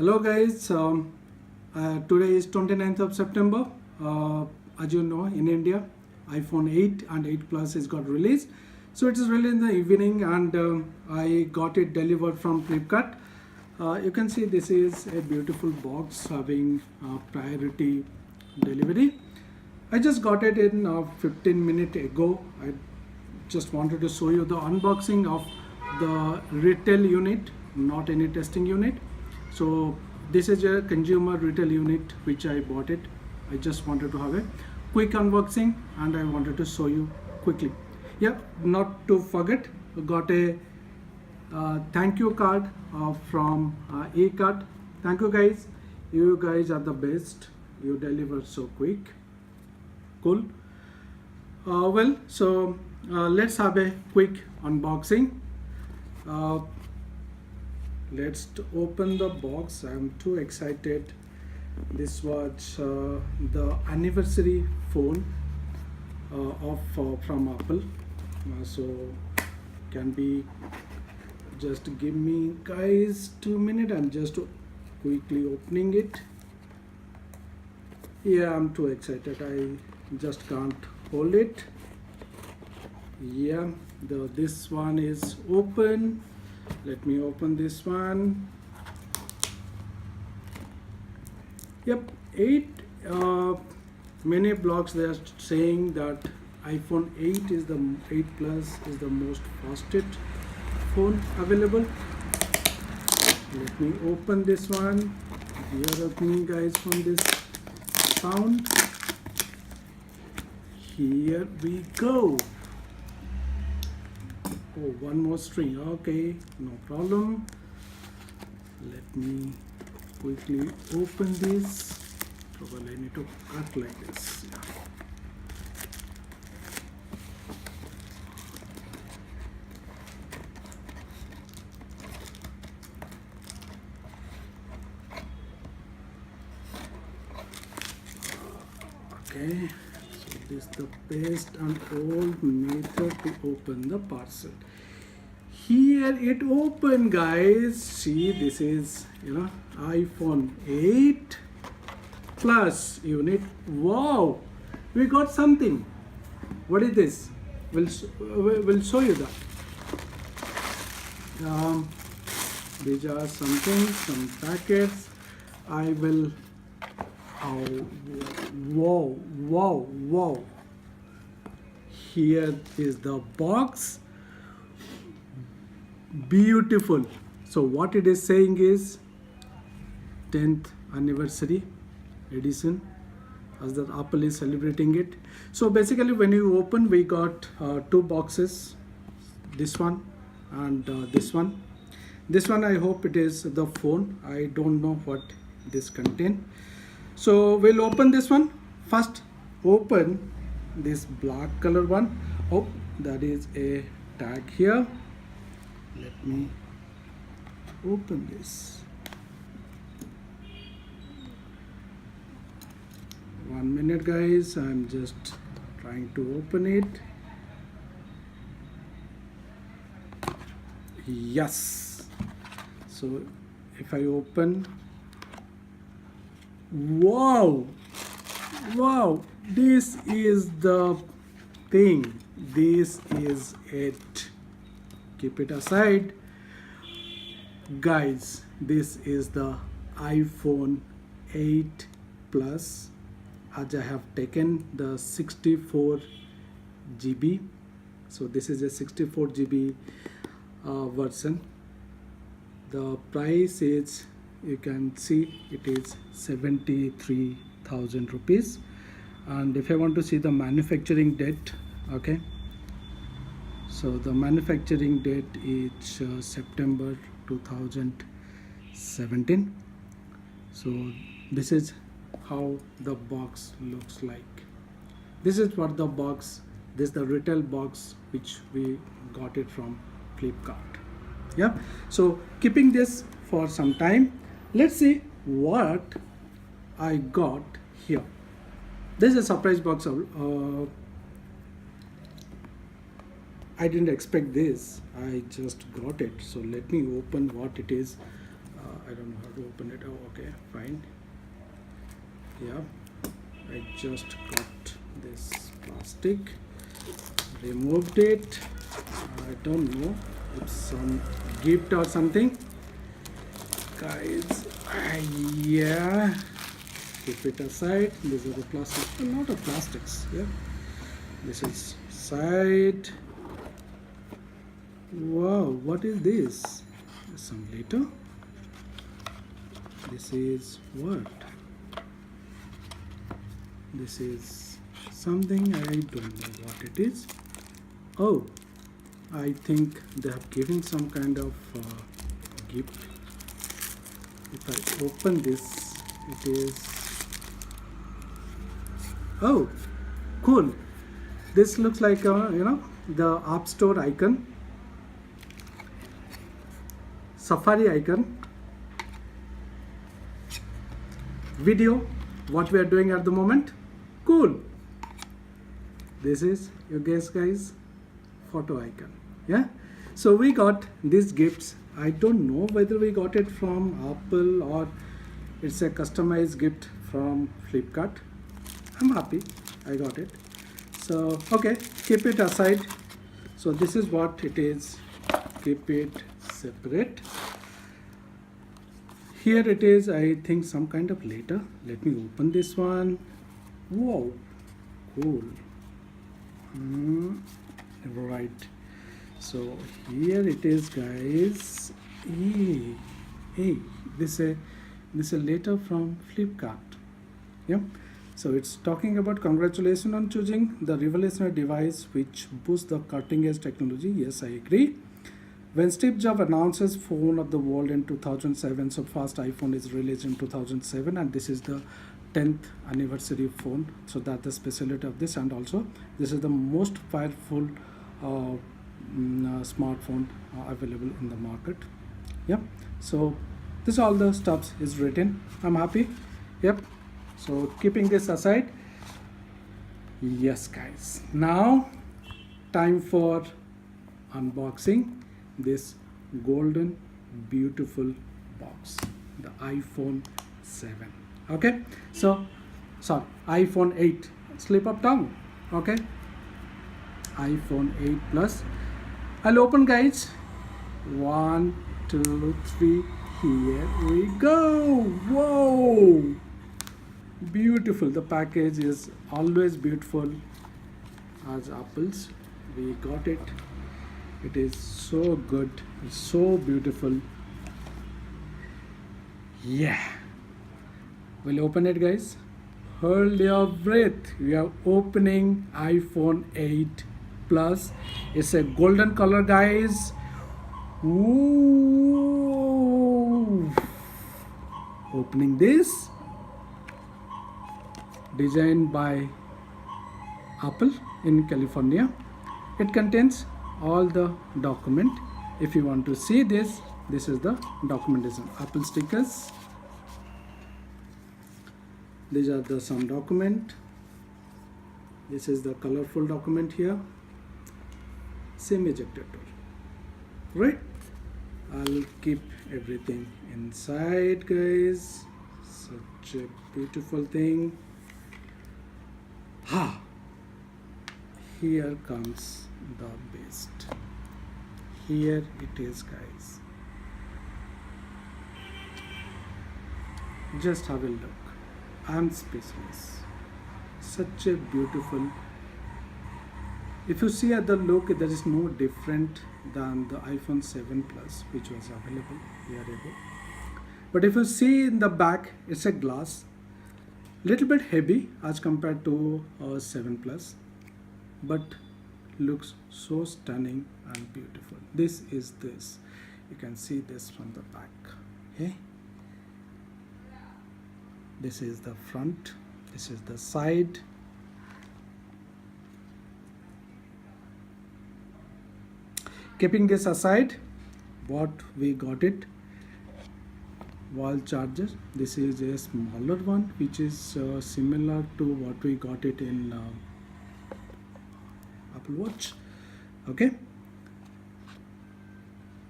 Hello guys, today is 29th of September. As you know, in India, iPhone 8 and 8 Plus is got released. So it is released in the evening and I got it delivered from Flipkart. You can see this is a beautiful box having priority delivery. I just got it in 15 minutes ago. I just wanted to show you the unboxing of the retail unit, not any testing unit. So this is a consumer retail unit which I bought it. I just wanted to have a quick unboxing and I wanted to show you quickly. Yeah, not to forget, got a thank you card from eCard. Thank you guys. You guys are the best. You deliver so quick. Cool. Let's have a quick unboxing. Let's open the box. I'm too excited. This was the anniversary phone from Apple. So can be just give me guys 2 minutes. I'm just quickly opening it. Yeah, I'm too excited. I just can't hold it. Yeah, this one is open. Let me open this one. Yep, 8 many blogs they are saying that iPhone 8 is the 8 Plus is the most fastest phone available. Let me open this one. We are opening guys from this sound. Here we go. Oh, one more string. Okay, no problem. Let me quickly open this. Probably I need to cut like this. Yeah. Okay. This is the best and old method to open the parcel. Here it open guys. See, this is iPhone 8 Plus unit. Wow, we got something. What is this? We'll show you that. These are some packets. I will. Oh, wow. Here is the box. Beautiful. So what it is saying is 10th anniversary edition, as that Apple is celebrating it. So basically when you open, we got 2 boxes, this one and this one. This one I hope it is the phone. I don't know what this contain. So we'll open this one. First open this black color one. Oh, that is a tag here. Let me open this. 1 minute guys, I'm just trying to open it. Yes. So if I open, wow, this is the thing. This is it. Keep it aside guys. This is the iPhone 8 Plus, as I have taken the 64 GB. So this is a 64 GB version. The price is, you can see it is 73,000 rupees. And if I want to see the manufacturing date, okay, so the manufacturing date is September 2017. So this is how the box looks like. This is what the box, this is the retail box which we got it from Flipkart. Yeah, so keeping this for some time, let's see what I got here. This is a surprise box. I didn't expect this. I just got it. So let me open what it is. I don't know how to open it. Oh, okay, fine. Yeah, I just got this plastic, removed it. I don't know, it's some gift or something, guys. Yeah, keep it aside. These are the plastic, not a plastics. Yeah, this is side. Wow, what is this? Some later. This is what? This is something, I don't know what it is. Oh, I think they have given some kind of gift. If I open this, it is, oh, cool. This looks like the App Store icon, Safari icon, video, what we are doing at the moment. Cool. This is your guess, guys, photo icon. Yeah, so we got these gifts. I don't know whether we got it from Apple or it's a customized gift from Flipkart. I'm happy I got it. So okay, keep it aside. So this is what it is. Keep it separate. Here it is, I think some kind of letter. Let me open this one. Whoa, cool. Right. So here it is, guys. Hey, this is a letter from Flipkart. Yeah. So it's talking about congratulations on choosing the revolutionary device which boosts the cutting edge technology. Yes, I agree. When Steve Jobs announces phone of the world in 2007, so first iPhone is released in 2007, and this is the 10th anniversary phone. So that's the specialty of this, and also this is the most powerful smartphone available in the market. Yep. So this all the stuff is written. I'm happy. Yep. So keeping this aside, yes, guys. Now time for unboxing this golden beautiful box, the iPhone 7. Okay, so sorry, iPhone 8, slip of tongue. Okay, iPhone 8 plus. I'll open, guys. 1 2 3, here we go. Whoa, beautiful. The package is always beautiful as apples. We got it. It is so good, it's so beautiful. Yeah, we'll open it, guys. Hold your breath. We are opening iPhone 8 plus. It's a golden color, guys. Ooh. Opening this, designed by Apple in California. It contains all the document. If you want to see this, this is the documentation. Apple stickers. These are the some document. This is the colorful document here. SIM ejector tool. Right? I'll keep everything inside, guys. Such a beautiful thing. Here comes the best. Here it is, guys. Just have a look. I'm speechless. Such a beautiful. If you see at the look, there is no different than the iPhone 7 Plus, which was available a year ago. But if you see in the back, it's a glass, little bit heavy as compared to 7 Plus, but looks so stunning and beautiful. This is this. You can see this from the back. Okay. This is the front. This is the side. Keeping this aside, what we got it, wall charger. This is a smaller one, which is similar to what we got it in Apple Watch. Okay.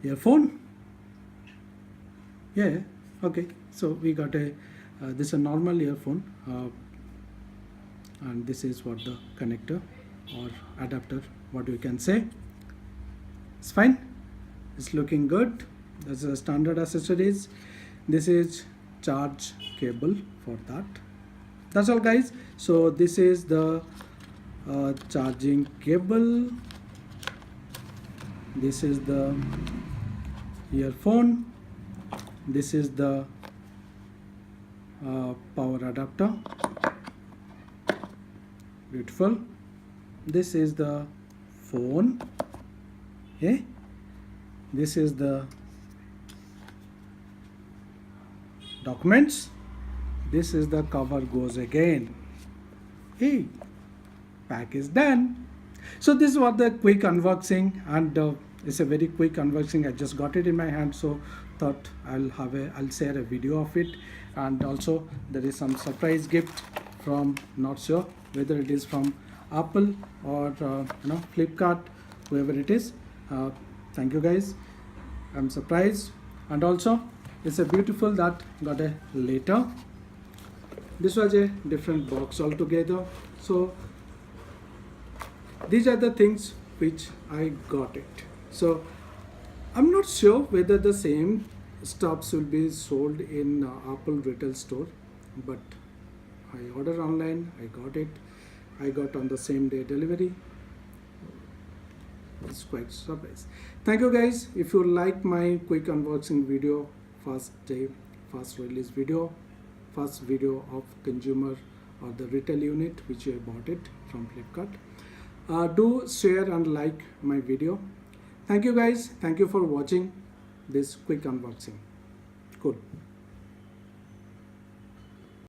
Earphone. Yeah, Okay, so we got a this is a normal earphone, and this is what the connector or adapter, what we can say. It's fine, it's looking good. That's a standard accessories. This is charge cable for that. That's all, guys. So this is the charging cable. This is the earphone. This is the power adapter. Beautiful. This is the phone. Okay. This is the documents. This is the cover goes again. Hey, pack is done. So this was the quick unboxing, and it's a very quick unboxing. I just got it in my hand, so thought I'll share a video of it. And also there is some surprise gift from, not sure whether it is from Apple or Flipkart, whoever it is. Thank you, guys. I'm surprised. And also it's a beautiful that got a later. This was a different box altogether. So these are the things which I got it. So I'm not sure whether the same stuffs will be sold in Apple retail store, but I ordered online, I got it. I got on the same day delivery. It's quite surprise. Thank you, guys. If you like my quick unboxing video, first day, first release video, first video of consumer or the retail unit which I bought it from Flipkart, do share and like my video. Thank you, guys. Thank you for watching this quick unboxing. Cool.